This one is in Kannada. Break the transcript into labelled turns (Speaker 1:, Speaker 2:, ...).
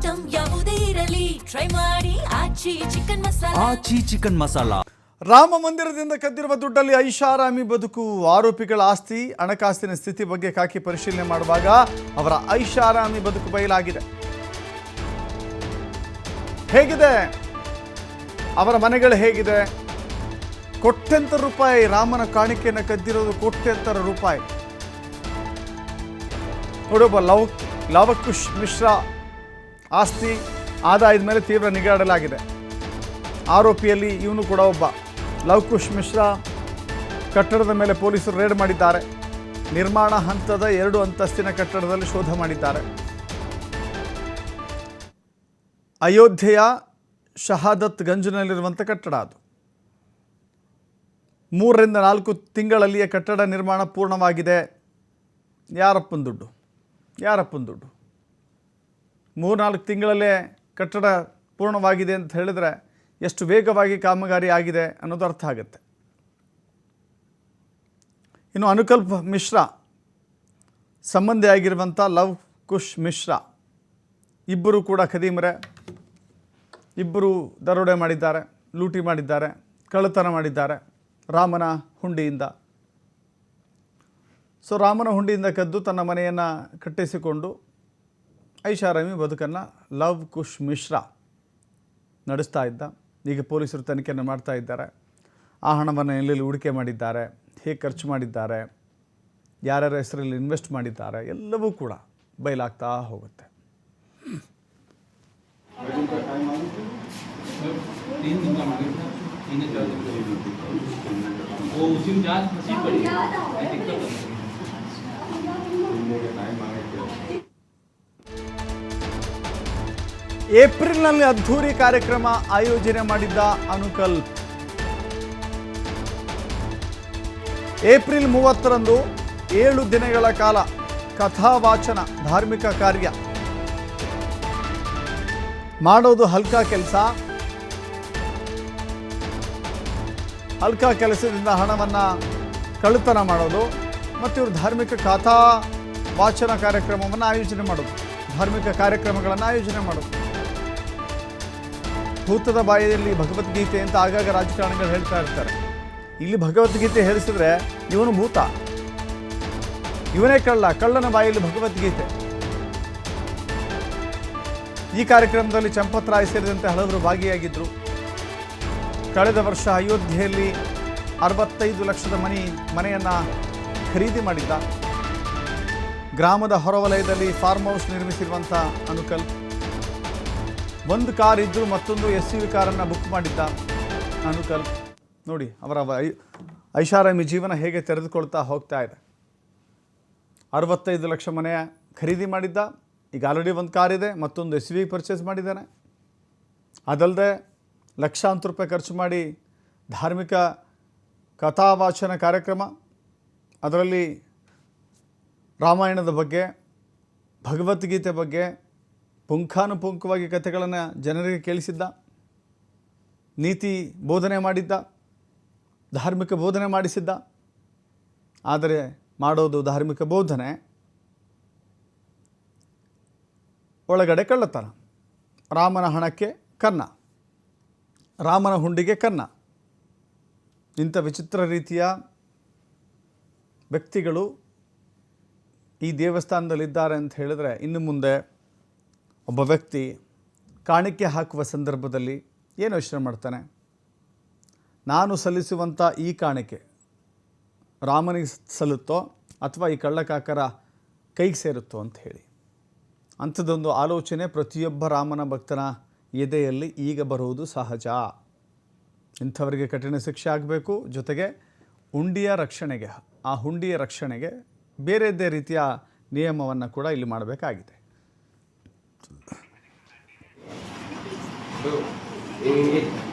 Speaker 1: ಐಟಂ ಯಾವುದೇ ಇರಲಿ ಟ್ರೈ ಮಾಡಿ ಆಚಿ ಚಿಕನ್ ಮಸಾಲಾ.
Speaker 2: ರಾಮ ಮಂದಿರದಿಂದ ಕದ್ದಿರುವ ದುಡ್ಡಲ್ಲಿ ಐಷಾರಾಮಿ ಬದುಕು. ಆರೋಪಿಗಳ ಆಸ್ತಿ ಹಣಕಾಸಿನ ಸ್ಥಿತಿ ಬಗ್ಗೆ ಖಾಕಿ ಪರಿಶೀಲನೆ ಮಾಡುವಾಗ ಅವರ ಐಷಾರಾಮಿ ಬದುಕು ಬಯಲಾಗಿದೆ. ಹೇಗಿದೆ ಅವರ ಮನೆಗಳು, ಹೇಗಿದೆ? ಕೋಟ್ಯಂತರ ರೂಪಾಯಿ ರಾಮನ ಕಾಣಿಕೆಯನ್ನು ಕದ್ದಿರೋದು, ಕೋಟ್ಯಂತರ ರೂಪಾಯಿ. ನೋಡೊಬ್ಬ ಲವಕುಶ್ ಮಿಶ್ರಾ ಆಸ್ತಿ ಆದಾಯದ ಮೇಲೆ ತೀವ್ರ ನಿಗಾ ಇಡಲಾಗಿದೆ. ಆರೋಪಿಯಲ್ಲಿ ಇವನು ಕೂಡ ಒಬ್ಬ. ಲವಕುಶ್ ಮಿಶ್ರಾ ಕಟ್ಟಡದ ಮೇಲೆ ಪೊಲೀಸರು ರೇಡ್ ಮಾಡಿದ್ದಾರೆ. ನಿರ್ಮಾಣ ಹಂತದ 2 ಅಂತಸ್ತಿನ ಕಟ್ಟಡದಲ್ಲಿ ಶೋಧ ಮಾಡಿದ್ದಾರೆ. ಅಯೋಧ್ಯೆಯ ಶಹಾದತ್ ಗಂಜ್ನಲ್ಲಿರುವಂಥ ಕಟ್ಟಡ ಅದು. 3 ರಿಂದ 4 ತಿಂಗಳಲ್ಲಿಯೇ ಕಟ್ಟಡ ನಿರ್ಮಾಣ ಪೂರ್ಣವಾಗಿದೆ. ಯಾರಪ್ಪನ ದುಡ್ಡು? 3-4 ತಿಂಗಳಲ್ಲೇ ಕಟ್ಟಡ ಪೂರ್ಣವಾಗಿದೆ ಅಂತ ಹೇಳಿದ್ರೆ ಎಷ್ಟು ವೇಗವಾಗಿ ಕಾಮಗಾರಿ ಆಗಿದೆ ಅನ್ನೋದು ಅರ್ಥ ಆಗುತ್ತೆ. ಇನ್ನು ಅನುಕಲ್ಪ್ ಮಿಶ್ರಾ ಸಂಬಂಧಿಯಾಗಿರುವಂಥ ಲವಕುಶ್ ಮಿಶ್ರಾ ಇಬ್ಬರು ಕೂಡ ಖದೀಮರೆ. ಇಬ್ಬರು ದರೋಡೆ ಮಾಡಿದ್ದಾರೆ, ಲೂಟಿ ಮಾಡಿದ್ದಾರೆ, ಕಳ್ಳತನ ಮಾಡಿದ್ದಾರೆ ರಾಮನ ಹುಂಡಿಯಿಂದ. ರಾಮನ ಹುಂಡಿಯಿಂದ ಕದ್ದು ತನ್ನ ಮನೆಯನ್ನು ಕಟ್ಟಿಸಿಕೊಂಡು ಐಷಾರಾಮಿ ಬದುಕನ್ನು ಲವಕುಶ್ ಮಿಶ್ರಾ ನಡೆಸ್ತಾ ಇದ್ದ. ಈಗ ಪೊಲೀಸರು ತನಿಖೆಯನ್ನು ಮಾಡ್ತಾ ಇದ್ದಾರೆ. ಆ ಹಣವನ್ನು ಎಲ್ಲೆಲ್ಲಿ ಹೂಡಿಕೆ ಮಾಡಿದ್ದಾರೆ, ಹೇಗೆ ಖರ್ಚು ಮಾಡಿದ್ದಾರೆ, ಯಾರ್ಯಾರ ಹೆಸರಲ್ಲಿ ಇನ್ವೆಸ್ಟ್ ಮಾಡಿದ್ದಾರೆ, ಎಲ್ಲವೂ ಕೂಡ ಬಯಲಾಗ್ತಾ ಹೋಗುತ್ತೆ. ಏಪ್ರಿಲ್ನಲ್ಲಿ ಅದ್ಧೂರಿ ಕಾರ್ಯಕ್ರಮ ಆಯೋಜನೆ ಮಾಡಿದ್ದ ಅನುಕಲ್ಪ್. ಏಪ್ರಿಲ್ 30ರಂದು 7 ದಿನಗಳ ಕಾಲ ಕಥಾವಾಚನ, ಧಾರ್ಮಿಕ ಕಾರ್ಯ ಮಾಡೋದು ಹಲ್ಕ ಕೆಲಸ. ಹಲ್ಕ ಕೆಲಸದಿಂದ ಹಣವನ್ನು ಕಳ್ಳತನ ಮಾಡೋದು ಮತ್ತು ಇವರು ಧಾರ್ಮಿಕ ಕಥಾ ವಾಚನ ಕಾರ್ಯಕ್ರಮವನ್ನು ಆಯೋಜನೆ ಮಾಡೋದು, ಧಾರ್ಮಿಕ ಕಾರ್ಯಕ್ರಮಗಳನ್ನು ಆಯೋಜನೆ ಮಾಡೋದು. ಭೂತದ ಬಾಯಲ್ಲಿ ಭಗವದ್ಗೀತೆ ಅಂತ ಆಗಾಗ ರಾಜಕಾರಣಿಗಳು ಹೇಳ್ತಾ ಇರ್ತಾರೆ. ಇಲ್ಲಿ ಭಗವದ್ಗೀತೆ ಹೇಳಿಸಿದ್ರೆ ಇವನು ಭೂತ, ಇವನೇ ಕಳ್ಳನ ಬಾಯಲ್ಲಿ ಭಗವದ್ಗೀತೆ. ಈ ಕಾರ್ಯಕ್ರಮದಲ್ಲಿ ಚಂಪತ್ ರಾಯ್ ಸೇರಿದಂತೆ ಹಲವರು ಭಾಗಿಯಾಗಿದ್ದರು. ಕಳೆದ ವರ್ಷ ಅಯೋಧ್ಯೆಯಲ್ಲಿ 65 ಲಕ್ಷದ ಮನೆಯನ್ನು ಖರೀದಿ ಮಾಡಿದ್ದ. ಗ್ರಾಮದ ಹೊರವಲಯದಲ್ಲಿ ಫಾರ್ಮ್ ಹೌಸ್ ನಿರ್ಮಿಸಿರುವಂಥ ಅನುಕಲ್ಪ್. 1 ಕಾರ್ ಇದ್ದರೂ ಮತ್ತೊಂದು SUV ಕಾರನ್ನು ಬುಕ್ ಮಾಡಿದ್ದ ಅನುಕಲ್ಪ್. ನೋಡಿ ಅವರ ಐಷಾರಾಮಿ ಜೀವನ ಹೇಗೆ ತೆರೆದುಕೊಳ್ತಾ ಹೋಗ್ತಾ ಇದೆ. 65 ಲಕ್ಷ ಮನೆಯ ಖರೀದಿ ಮಾಡಿದ್ದ. ಈಗ ಆಲ್ರೆಡಿ 1 ಕಾರ್ ಇದೆ, ಮತ್ತೊಂದು SUV ಪರ್ಚೇಸ್ ಮಾಡಿದ್ದಾನೆ. ಅದಲ್ಲದೆ ಲಕ್ಷಾಂತರ ರೂಪಾಯಿ ಖರ್ಚು ಮಾಡಿ ಧಾರ್ಮಿಕ ಕಥಾವಾಚನ ಕಾರ್ಯಕ್ರಮ, ಅದರಲ್ಲಿ ರಾಮಾಯಣದ ಬಗ್ಗೆ, ಭಗವದ್ಗೀತೆ ಬಗ್ಗೆ ಪುಂಖಾನುಪುಂಖವಾಗಿ ಕಥೆಗಳನ್ನು ಜನರಿಗೆ ಕೇಳಿಸಿದ್ದ. ನೀತಿ ಬೋಧನೆ ಮಾಡಿದ್ದ, ಧಾರ್ಮಿಕ ಬೋಧನೆ ಮಾಡಿಸಿದ್ದ. ಆದರೆ ಮಾಡೋದು ಧಾರ್ಮಿಕ ಬೋಧನೆ, ಒಳಗಡೆ ಕಳ್ಳತನ. ರಾಮನ ಹಣಕ್ಕೆ ಕನ್ನ, ರಾಮನ ಹುಂಡಿಗೆ ಕನ್ನ. ಇಂಥ ವಿಚಿತ್ರ ರೀತಿಯ ವ್ಯಕ್ತಿಗಳು ಈ ದೇವಸ್ಥಾನದಲ್ಲಿದ್ದಾರೆ ಅಂತ ಹೇಳಿದ್ರೆ, ಇನ್ನು ಮುಂದೆ ಒಬ್ಬ ವ್ಯಕ್ತಿ ಕಾಣಿಕೆ ಹಾಕುವ ಸಂದರ್ಭದಲ್ಲಿ ಏನು ಯೋಚನೆ ಮಾಡ್ತಾನೆ? ನಾನು ಸಲ್ಲಿಸುವಂಥ ಈ ಕಾಣಿಕೆ ರಾಮನಿಗೆ ಸಲ್ಲುತ್ತೋ ಅಥವಾ ಈ ಕಳ್ಳಕಾಕರ ಕೈಗೆ ಸೇರುತ್ತೋ ಅಂತ ಹೇಳಿ. ಅಂಥದ್ದೊಂದು ಆಲೋಚನೆ ಪ್ರತಿಯೊಬ್ಬ ರಾಮನ ಭಕ್ತನ ಎದೆಯಲ್ಲಿ ಈಗ ಬರುವುದು ಸಹಜ. ಇಂಥವರಿಗೆ ಕಠಿಣ ಶಿಕ್ಷೆ ಆಗಬೇಕು. ಜೊತೆಗೆ ಆ ಹುಂಡಿಯ ರಕ್ಷಣೆಗೆ ಬೇರೆದೇ ರೀತಿಯ ನಿಯಮವನ್ನು ಕೂಡ ಇಲ್ಲಿ ಮಾಡಬೇಕಾಗಿದೆ.
Speaker 3: Hey.